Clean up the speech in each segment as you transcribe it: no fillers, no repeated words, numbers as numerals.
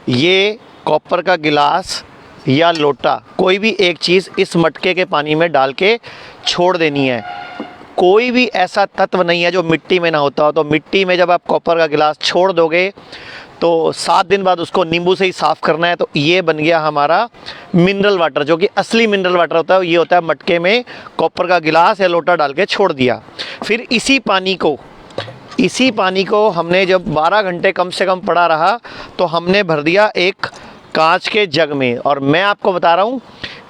ये कॉपर का गिलास या लोटा, कोई भी एक चीज़ इस मटके के पानी में डाल के छोड़ देनी है। कोई भी ऐसा तत्व नहीं है जो मिट्टी में ना होता हो। तो मिट्टी में जब आप कॉपर का गिलास छोड़ दोगे तो 7 दिन बाद उसको नींबू से ही साफ़ करना है। तो ये बन गया हमारा मिनरल वाटर, जो कि असली मिनरल वाटर होता है। ये होता है मटके में कॉपर का गिलास या लोटा डाल के छोड़ दिया। फिर इसी पानी को हमने जब 12 घंटे कम से कम पड़ा रहा तो हमने भर दिया एक कांच के जग में। और मैं आपको बता रहा हूँ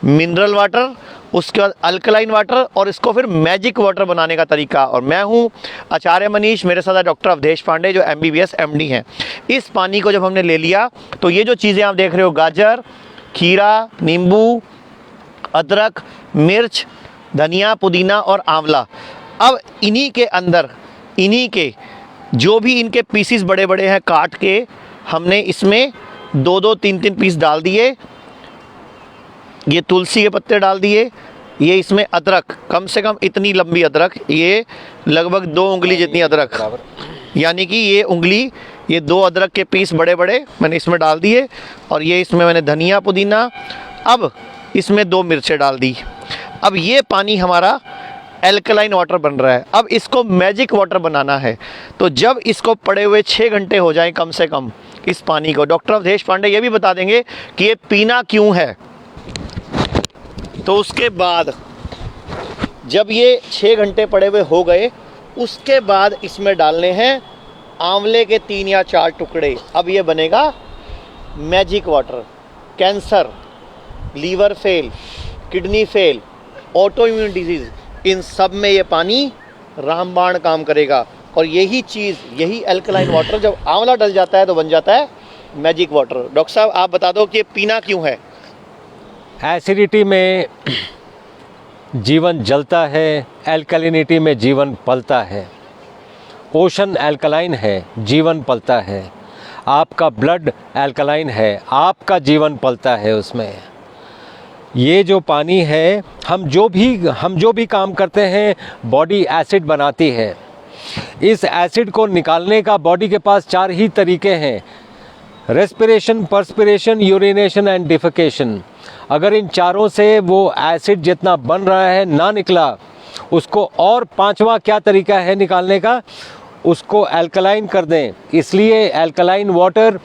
मिनरल वाटर, उसके बाद अल्कलाइन वाटर और इसको फिर मैजिक वाटर बनाने का तरीका। और मैं हूँ आचार्य मनीष, मेरे साथ डॉक्टर अवधेश पांडे जो MBBS MD हैं। इस पानी को जब हमने ले लिया तो ये जो चीज़ें आप देख रहे हो, गाजर, खीरा, नींबू, अदरक, मिर्च, धनिया, पुदीना और आंवला, अब इन्हीं के अंदर जो भी इनके पीसीस बड़े बड़े हैं काट के हमने इसमें 2-2, 3-3 पीस डाल दिए। ये तुलसी के पत्ते डाल दिए। ये इसमें अदरक, कम से कम इतनी लंबी अदरक, ये लगभग 2 उंगली जितनी अदरक, यानी कि ये उंगली, ये 2 अदरक के पीस बड़े बड़े मैंने इसमें डाल दिए। और ये इसमें मैंने धनिया, पुदीना, अब इसमें 2 मिर्चें डाल दी। अब ये पानी हमारा एल्कलाइन वाटर बन रहा है। अब इसको मैजिक वाटर बनाना है। तो जब इसको पड़े हुए 6 घंटे हो जाएं कम से कम, इस पानी को डॉक्टर अवधेश पांडे ये भी बता देंगे कि ये पीना क्यों है। तो उसके बाद जब ये 6 घंटे पड़े हुए हो गए, उसके बाद इसमें डालने हैं आंवले के 3 या 4 टुकड़े। अब ये बनेगा magic water. Cancer, liver fail, kidney fail, auto immune disease, इन सब में ये पानी रामबाण काम करेगा। और यही चीज़, यही अल्कलाइन वाटर जब आंवला डल जाता है तो बन जाता है मैजिक वाटर। डॉक्टर साहब आप बता दो कि ये पीना क्यों है। एसिडिटी में जीवन जलता है, एल्कलिनिटी में जीवन पलता है। ओशन एल्कलाइन है, जीवन पलता है। आपका ब्लड एल्कलाइन है, आपका जीवन पलता है उसमें। ये जो पानी है, हम जो भी काम करते हैं बॉडी एसिड बनाती है। इस एसिड को निकालने का बॉडी के पास 4 ही तरीके हैं, respiration, perspiration, urination and defecation. अगर इन चारों से वो एसिड जितना बन रहा है ना निकला, उसको और 5वां क्या तरीका है निकालने का, उसको अल्कलाइन कर दें। इसलिए अल्कलाइन वाटर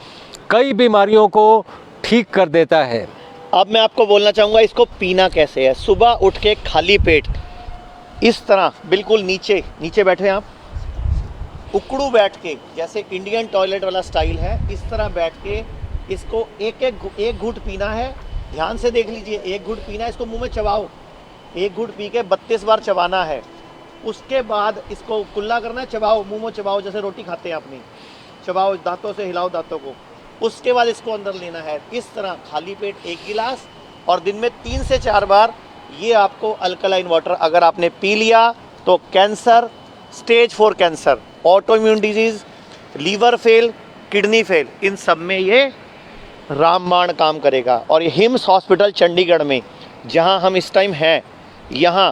कई बीमारियों को ठीक कर देता है। अब मैं आपको बोलना चाहूँगा इसको पीना कैसे है। सुबह उठ के खाली पेट इस तरह बिल्कुल नीचे बैठे आप, उकड़ू बैठ के, जैसे इंडियन टॉयलेट वाला स्टाइल है, इस तरह बैठ के इसको एक घूंट पीना है। ध्यान से देख लीजिए, 1 घूंट पीना है, इसको मुंह में चबाओ। 1 घूंट पी के 32 बार चबाना है। उसके बाद इसको कुल्ला करना है, चबाओ, मुंह में चबाओ, जैसे रोटी खाते हैं अपनी, चबाओ, दांतों से हिलाओ दांतों को। उसके बाद इसको अंदर लेना है इस तरह खाली पेट 1 गिलास, और दिन में 3 से 4 बार ये आपको अल्कलाइन वाटर अगर आपने पी लिया तो cancer, stage 4 cancer, auto immune disease, liver fail, kidney fail, इन सब में ये रामबाण काम करेगा। और ये हिम्स हॉस्पिटल चंडीगढ़ में जहां हम इस टाइम हैं, यहाँ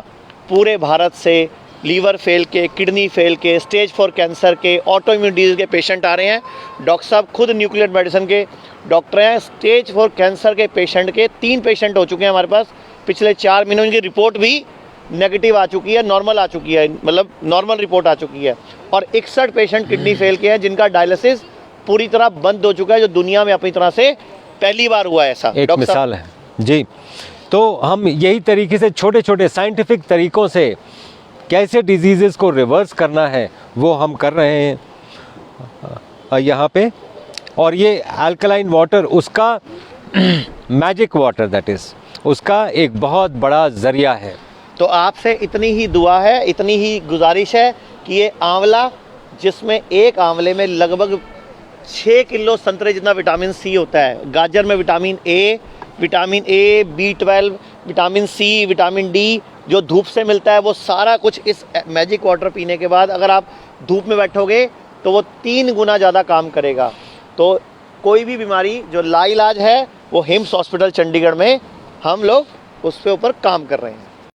पूरे भारत से लीवर फेल के, किडनी फेल के, स्टेज 4 कैंसर के, ऑटो इम्यून डिजीज़ के पेशेंट आ रहे हैं। डॉक्टर साहब खुद न्यूक्लियर मेडिसिन के डॉक्टर हैं। स्टेज 4 कैंसर के पेशेंट के 3 पेशेंट हो चुके हैं हमारे पास पिछले 4 महीनों। उनकी रिपोर्ट भी नेगेटिव आ चुकी है, नॉर्मल आ चुकी है, मतलब नॉर्मल रिपोर्ट आ चुकी है। और 61 पेशेंट किडनी फेल के हैं जिनका डायलिसिस पूरी तरह बंद हो चुका है, जो दुनिया में अपनी तरह से पहली बार हुआ है ऐसा। एक मिसाल है जी। तो हम यही तरीके से छोटे छोटे साइंटिफिक तरीकों से कैसे डिजीज़ेस को रिवर्स करना है वो हम कर रहे हैं यहाँ पे। और ये अल्कलाइन वाटर उसका मैजिक वाटर, दैट इज़ उसका एक बहुत बड़ा ज़रिया है। तो आपसे इतनी ही दुआ है, इतनी ही गुजारिश है कि ये आंवला, जिसमें एक आंवले में लगभग 6 किलो संतरे जितना विटामिन सी होता है, गाजर में vitamin A, B12, vitamin C, vitamin D जो धूप से मिलता है, वो सारा कुछ इस मैजिक वाटर पीने के बाद अगर आप धूप में बैठोगे तो वो 3 गुना ज़्यादा काम करेगा। तो कोई भी बीमारी जो लाइलाज है वो हिम्स हॉस्पिटल चंडीगढ़ में हम लोग उस पे ऊपर काम कर रहे हैं।